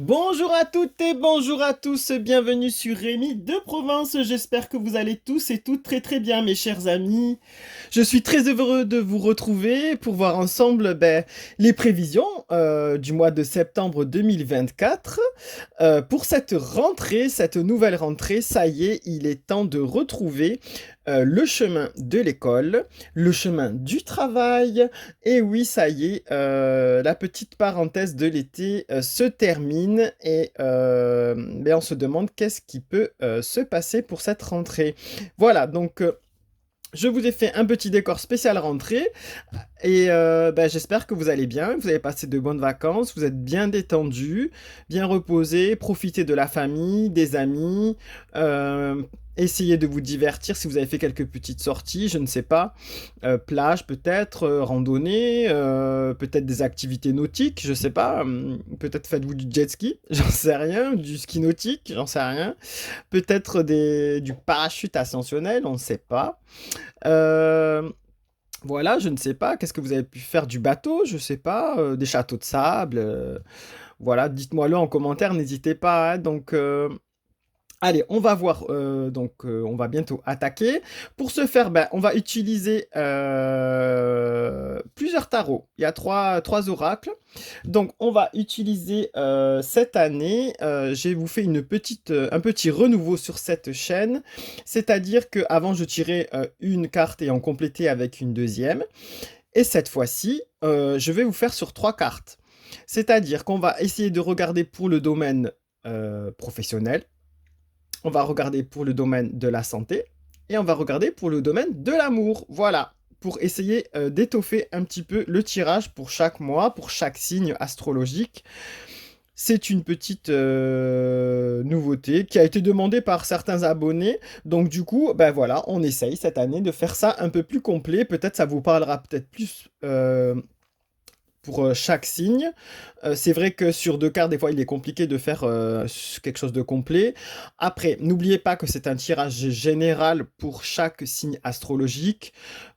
Bonjour à toutes et bonjour à tous, bienvenue sur Rémi de Provence. J'espère que vous allez tous et toutes très très bien, mes chers amis. Je suis très heureux de vous retrouver pour voir ensemble les prévisions du mois de septembre 2024. Pour cette rentrée, cette nouvelle rentrée, ça y est, il est temps de retrouver le chemin de l'école, le chemin du travail. Et oui, ça y est, la petite parenthèse de l'été se termine et on se demande qu'est-ce qui peut se passer pour cette rentrée. Voilà, donc je vous ai fait un petit décor spécial rentrée et j'espère que vous allez bien, que vous avez passé de bonnes vacances, vous êtes bien détendus, bien reposés, profitez de la famille, des amis, euh, essayez de vous divertir si vous avez fait quelques petites sorties, je ne sais pas, plage peut-être, randonnée, peut-être des activités nautiques, je sais pas, peut-être faites-vous du jet ski, j'en sais rien, du ski nautique, j'en sais rien, peut-être du parachute ascensionnel, on ne sait pas. Euh, voilà, je ne sais pas. Qu'est-ce que vous avez pu faire du bateau? Je sais pas. Des châteaux de sable. Voilà, dites-moi-le en commentaire, n'hésitez pas, hein. Donc, allez, on va voir. On va bientôt attaquer. Pour ce faire, on va utiliser plusieurs tarots. Il y a trois oracles. Donc, on va utiliser cette année. J'ai vous fait un petit renouveau sur cette chaîne. C'est-à-dire qu'avant, je tirais une carte et en complétais avec une deuxième. Et cette fois-ci, je vais vous faire sur trois cartes. C'est-à-dire qu'on va essayer de regarder pour le domaine professionnel, on va regarder pour le domaine de la santé, et on va regarder pour le domaine de l'amour. Voilà, pour essayer d'étoffer un petit peu le tirage pour chaque mois, pour chaque signe astrologique. C'est une petite nouveauté qui a été demandée par certains abonnés. Donc du coup, voilà, on essaye cette année de faire ça un peu plus complet. Peut-être ça vous parlera peut-être plus pour chaque signe. C'est vrai que sur deux cartes, des fois, il est compliqué de faire quelque chose de complet. Après, n'oubliez pas que c'est un tirage général pour chaque signe astrologique.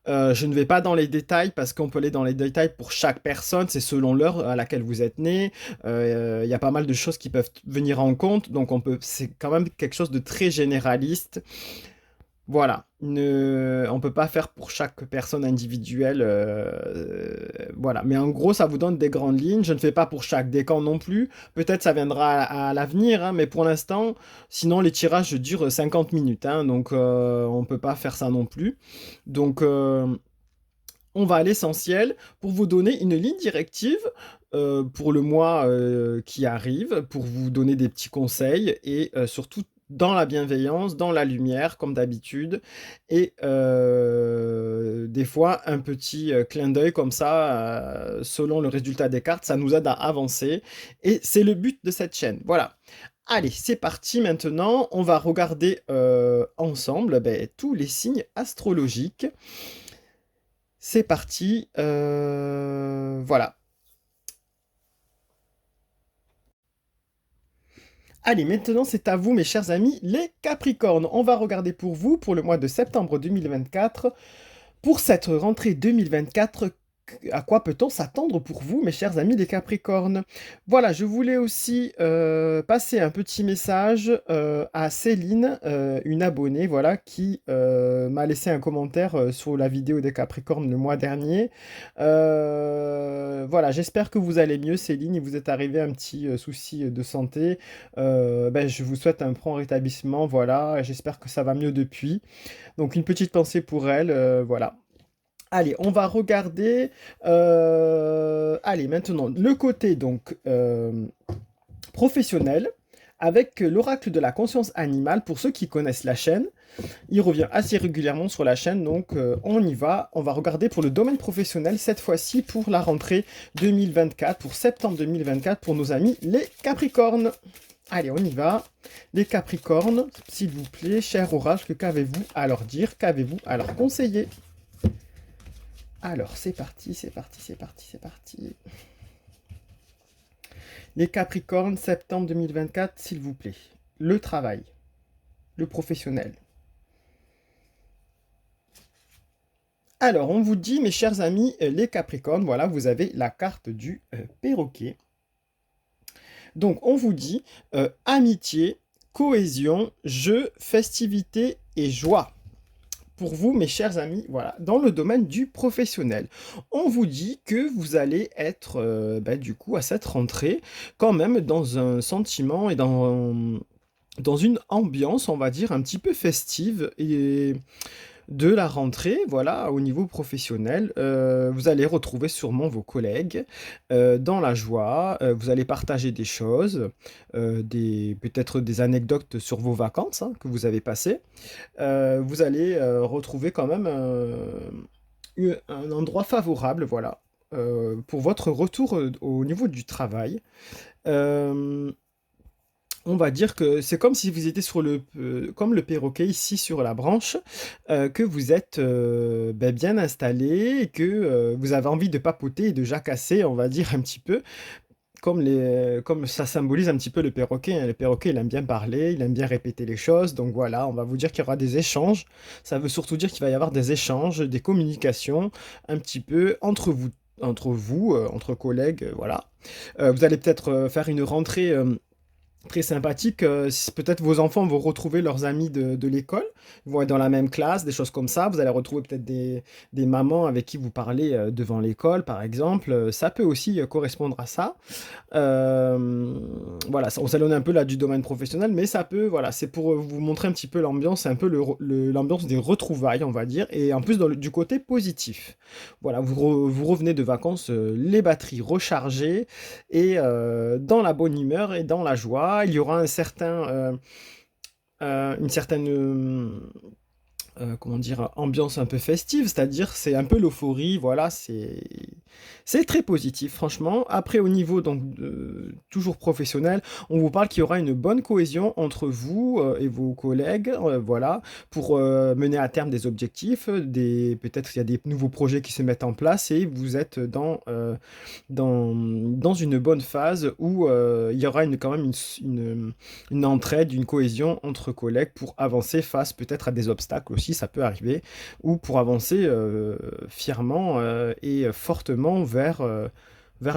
Je ne vais pas dans les détails parce qu'on peut aller dans les détails pour chaque personne. C'est selon l'heure à laquelle vous êtes né. Il y a pas mal de choses qui peuvent venir en compte. Donc, c'est quand même quelque chose de très généraliste. Voilà, on ne peut pas faire pour chaque personne individuelle. Voilà, mais en gros, ça vous donne des grandes lignes. Je ne fais pas pour chaque décan non plus. Peut-être ça viendra à l'avenir, hein, mais pour l'instant, sinon les tirages durent 50 minutes, hein, donc on ne peut pas faire ça non plus. Donc on va à l'essentiel pour vous donner une ligne directive pour le mois qui arrive, pour vous donner des petits conseils et surtout dans la bienveillance, dans la lumière, comme d'habitude, et des fois un petit clin d'œil comme ça, selon le résultat des cartes, ça nous aide à avancer, et c'est le but de cette chaîne. Voilà. Allez, c'est parti maintenant, on va regarder ensemble tous les signes astrologiques. C'est parti. Voilà. Allez, maintenant c'est à vous, mes chers amis, les Capricornes. On va regarder pour vous, pour le mois de septembre 2024. Pour cette rentrée 2024, à quoi peut-on s'attendre pour vous, mes chers amis des Capricornes? Voilà, je voulais aussi passer un petit message à Céline, une abonnée, voilà, qui m'a laissé un commentaire sur la vidéo des Capricornes le mois dernier. Voilà, j'espère que vous allez mieux, Céline. Il vous est arrivé un petit souci de santé. Je vous souhaite un prompt rétablissement, voilà. Et j'espère que ça va mieux depuis. Donc une petite pensée pour elle, voilà. Allez, on va regarder. Allez, maintenant le côté donc professionnel avec l'oracle de la conscience animale. Pour ceux qui connaissent la chaîne, il revient assez régulièrement sur la chaîne, donc on y va. On va regarder pour le domaine professionnel cette fois-ci pour la rentrée 2024, pour septembre 2024 pour nos amis les Capricornes. Allez, on y va. Les Capricornes, s'il vous plaît, cher oracle, qu'avez-vous à leur dire? Qu'avez-vous à leur conseiller? Alors, c'est parti, c'est parti, c'est parti, c'est parti. Les Capricornes, septembre 2024, s'il vous plaît. Le travail, le professionnel. Alors, on vous dit, mes chers amis, les Capricornes, voilà, vous avez la carte du perroquet. Donc on vous dit amitié, cohésion, jeu, festivité et joie. Pour vous, mes chers amis, voilà, dans le domaine du professionnel, on vous dit que vous allez être, du coup, à cette rentrée, quand même dans un sentiment et dans une ambiance, on va dire, un petit peu festive et de la rentrée, voilà, au niveau professionnel. Vous allez retrouver sûrement vos collègues dans la joie. Vous allez partager des choses, peut-être des anecdotes sur vos vacances hein, que vous avez passées. Vous allez retrouver quand même un endroit favorable, voilà, pour votre retour au niveau du travail. Euh, on va dire que c'est comme si vous étiez comme le perroquet ici sur la branche, que vous êtes bien installé et que vous avez envie de papoter et de jacasser, on va dire un petit peu, comme ça symbolise un petit peu le perroquet, hein. Le perroquet, il aime bien parler, il aime bien répéter les choses. Donc voilà, on va vous dire qu'il y aura des échanges. Ça veut surtout dire qu'il va y avoir des échanges, des communications un petit peu entre collègues, voilà. Vous allez peut-être faire une rentrée très sympathique. Peut-être vos enfants vont retrouver leurs amis de l'école, ils vont être dans la même classe, des choses comme ça. Vous allez retrouver peut-être des mamans avec qui vous parlez devant l'école, par exemple. Ça peut aussi correspondre à ça. Euh, voilà, on s'éloigne un peu là du domaine professionnel, mais ça peut, voilà, c'est pour vous montrer un petit peu l'ambiance, c'est un peu l'ambiance des retrouvailles, on va dire, et en plus du côté positif. Voilà, vous revenez de vacances, les batteries rechargées, et dans la bonne humeur et dans la joie. Il y aura une certaine comment dire, ambiance un peu festive, c'est-à-dire c'est un peu l'euphorie, voilà, c'est très positif, franchement. Après, au niveau donc toujours professionnel, on vous parle qu'il y aura une bonne cohésion entre vous et vos collègues, voilà, pour mener à terme des objectifs, peut-être qu'il y a des nouveaux projets qui se mettent en place et vous êtes dans une bonne phase où il y aura quand même une entraide, une cohésion entre collègues pour avancer face peut-être à des obstacles aussi, ça peut arriver, ou pour avancer fièrement et fortement vers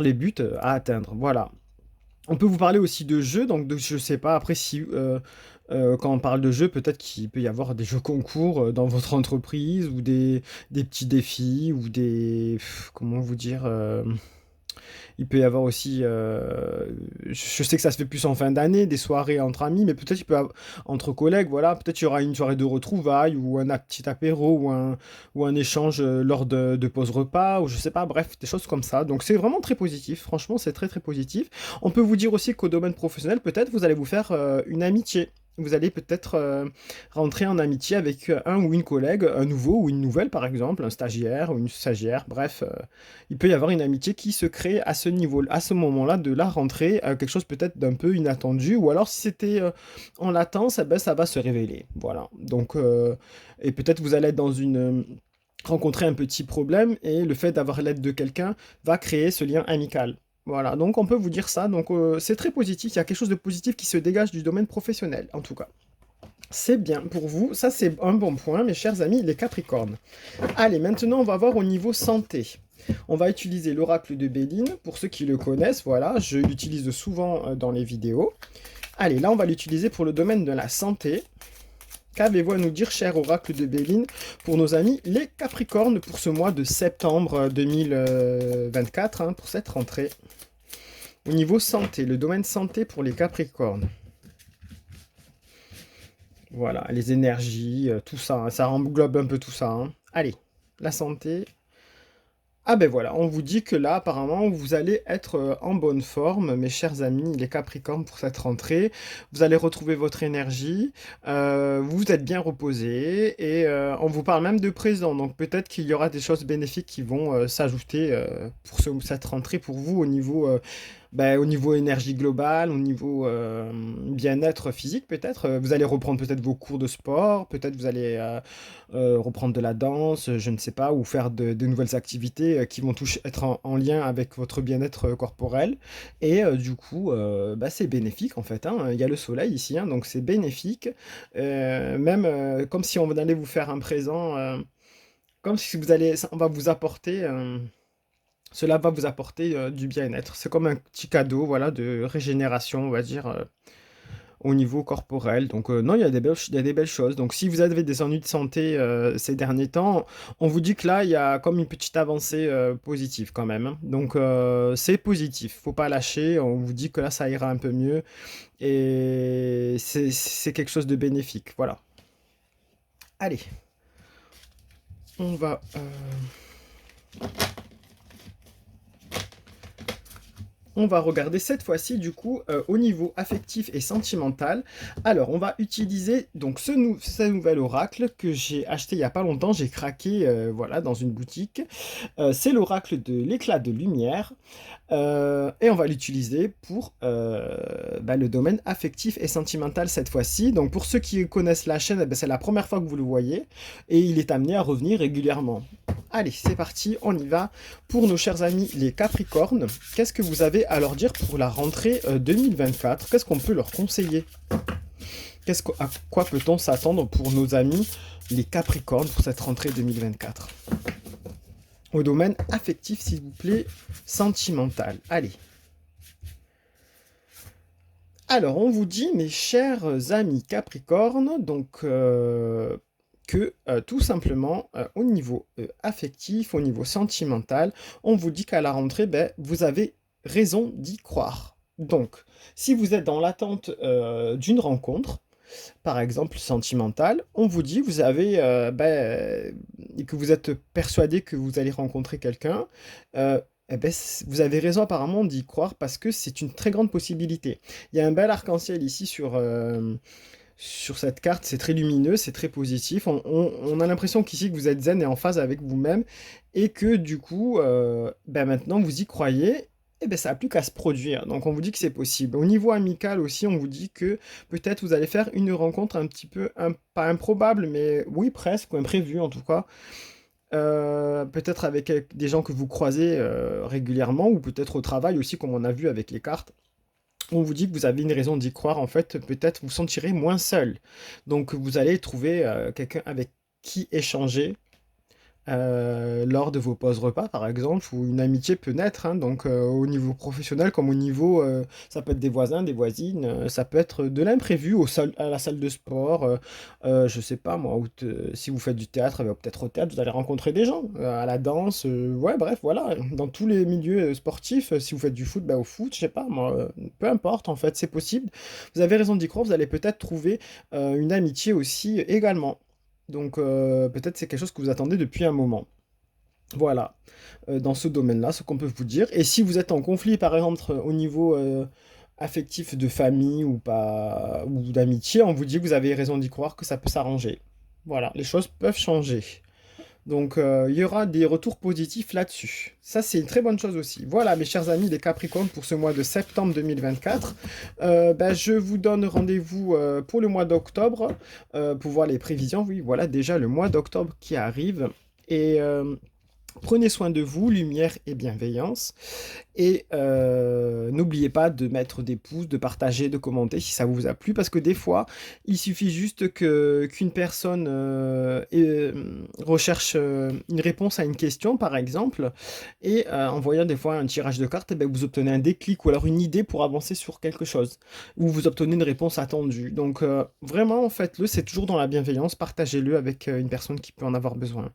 les buts à atteindre. Voilà. On peut vous parler aussi de jeux, donc je sais pas, après si quand on parle de jeux, peut-être qu'il peut y avoir des jeux concours dans votre entreprise, ou des petits défis, ou comment vous dire, il peut y avoir aussi, je sais que ça se fait plus en fin d'année, des soirées entre amis, mais peut-être entre collègues, voilà, peut-être il y aura une soirée de retrouvailles ou un petit apéro ou un échange lors de pause repas ou je sais pas, bref, des choses comme ça. Donc c'est vraiment très positif, franchement, c'est très très positif. On peut vous dire aussi qu'au domaine professionnel, peut-être vous allez vous faire une amitié. Vous allez peut-être rentrer en amitié avec un ou une collègue, un nouveau ou une nouvelle par exemple, un stagiaire ou une stagiaire, bref, il peut y avoir une amitié qui se crée à ce niveau, à ce moment-là de la rentrée, quelque chose peut-être d'un peu inattendu, ou alors si c'était en latence, eh ben, ça va se révéler. Voilà. Donc, et peut-être vous allez être rencontrer un petit problème, et le fait d'avoir l'aide de quelqu'un va créer ce lien amical. Voilà, donc on peut vous dire ça. Donc c'est très positif, il y a quelque chose de positif qui se dégage du domaine professionnel, en tout cas. C'est bien pour vous, ça c'est un bon point, mes chers amis, les Capricornes. Allez, maintenant on va voir au niveau santé. On va utiliser l'oracle de Béline, pour ceux qui le connaissent, voilà, je l'utilise souvent dans les vidéos. Allez, là on va l'utiliser pour le domaine de la santé. Qu'avez-vous à nous dire, cher oracle de Béline, pour nos amis les Capricornes pour ce mois de septembre 2024, hein, pour cette rentrée? Au niveau santé, le domaine santé pour les Capricornes. Voilà, les énergies, tout ça, hein, ça englobe un peu tout ça, hein. Allez, la santé. Ah ben voilà, on vous dit que là, apparemment, vous allez être en bonne forme, mes chers amis, les Capricornes, pour cette rentrée. Vous allez retrouver votre énergie, vous êtes bien reposé, et on vous parle même de présent. Donc peut-être qu'il y aura des choses bénéfiques qui vont s'ajouter pour cette rentrée pour vous au niveau énergie globale, au niveau bien-être physique peut-être. Vous allez reprendre peut-être vos cours de sport, peut-être vous allez reprendre de la danse, je ne sais pas, ou faire de nouvelles activités qui vont être en lien avec votre bien-être corporel. Et du coup, c'est bénéfique en fait, hein. Il y a le soleil ici, hein, donc c'est bénéfique. Même comme si on allait vous faire un présent, comme si on va vous apporter Cela va vous apporter du bien-être. C'est comme un petit cadeau, voilà, de régénération, on va dire, au niveau corporel. Donc non, il y a des belles choses. Donc si vous avez des ennuis de santé ces derniers temps, on vous dit que là, il y a comme une petite avancée positive quand même, hein. Donc c'est positif, faut pas lâcher. On vous dit que là, ça ira un peu mieux et c'est quelque chose de bénéfique. Voilà. Allez, on va on va regarder cette fois-ci du coup au niveau affectif et sentimental. Alors on va utiliser donc ce nouvel oracle que j'ai acheté il n'y a pas longtemps, j'ai craqué voilà dans une boutique. C'est l'oracle de l'éclat de lumière et on va l'utiliser pour le domaine affectif et sentimental cette fois-ci. Donc pour ceux qui connaissent la chaîne, c'est la première fois que vous le voyez et il est amené à revenir régulièrement. Allez, c'est parti, on y va. Pour nos chers amis les Capricornes, qu'est-ce que vous avez à leur dire pour la rentrée 2024? Qu'est-ce qu'on peut leur conseiller? À quoi peut-on s'attendre pour nos amis les Capricornes pour cette rentrée 2024? Au domaine affectif, s'il vous plaît, sentimental. Allez. Alors, on vous dit, mes chers amis Capricornes, donc que tout simplement, au niveau affectif, au niveau sentimental, on vous dit qu'à la rentrée, ben, vous avez raison d'y croire. Donc, si vous êtes dans l'attente d'une rencontre, par exemple sentimentale, on vous dit, vous avez, que vous êtes persuadé que vous allez rencontrer quelqu'un, eh ben, vous avez raison apparemment d'y croire parce que c'est une très grande possibilité. Il y a un bel arc-en-ciel ici sur cette carte, c'est très lumineux, c'est très positif. On a l'impression qu'ici que vous êtes zen et en phase avec vous-même et que du coup, maintenant vous y croyez. Et ben ça n'a plus qu'à se produire. Donc on vous dit que c'est possible. Au niveau amical aussi, on vous dit que peut-être vous allez faire une rencontre un petit peu, pas improbable, mais oui presque, ou imprévue en tout cas. Peut-être avec des gens que vous croisez régulièrement, ou peut-être au travail aussi, comme on a vu avec les cartes. On vous dit que vous avez une raison d'y croire, en fait, peut-être vous sentirez moins seul. Donc vous allez trouver quelqu'un avec qui échanger lors de vos pauses repas, par exemple, où une amitié peut naître, hein, donc au niveau professionnel comme au niveau, ça peut être des voisins, des voisines, ça peut être de l'imprévu à la salle de sport, je sais pas moi, si vous faites du théâtre, peut-être au théâtre, vous allez rencontrer des gens, à la danse, ouais, bref, voilà, dans tous les milieux sportifs, si vous faites du foot, au foot, je sais pas moi, peu importe, en fait, c'est possible. Vous avez raison d'y croire, vous allez peut-être trouver une amitié aussi également. Donc peut-être c'est quelque chose que vous attendez depuis un moment. Voilà, dans ce domaine-là, ce qu'on peut vous dire. Et si vous êtes en conflit, par exemple, au niveau affectif de famille ou pas, ou d'amitié, on vous dit que vous avez raison d'y croire que ça peut s'arranger. Voilà, les choses peuvent changer. Donc, il y aura des retours positifs là-dessus. Ça, c'est une très bonne chose aussi. Voilà, mes chers amis les Capricornes, pour ce mois de septembre 2024. Je vous donne rendez-vous pour le mois d'octobre pour voir les prévisions. Oui, voilà déjà le mois d'octobre qui arrive. Et prenez soin de vous, lumière et bienveillance. Et n'oubliez pas de mettre des pouces, de partager, de commenter si ça vous a plu, parce que des fois, il suffit juste qu'une personne recherche une réponse à une question, par exemple, et en voyant des fois un tirage de cartes, vous obtenez un déclic ou alors une idée pour avancer sur quelque chose, ou vous obtenez une réponse attendue. Donc vraiment, faites-le, c'est toujours dans la bienveillance, partagez-le avec une personne qui peut en avoir besoin.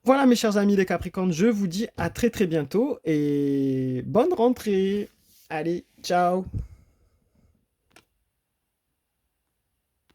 Voilà mes chers amis les Capricornes, je vous dis à très très bientôt et bonne rentrée. Allez, ciao.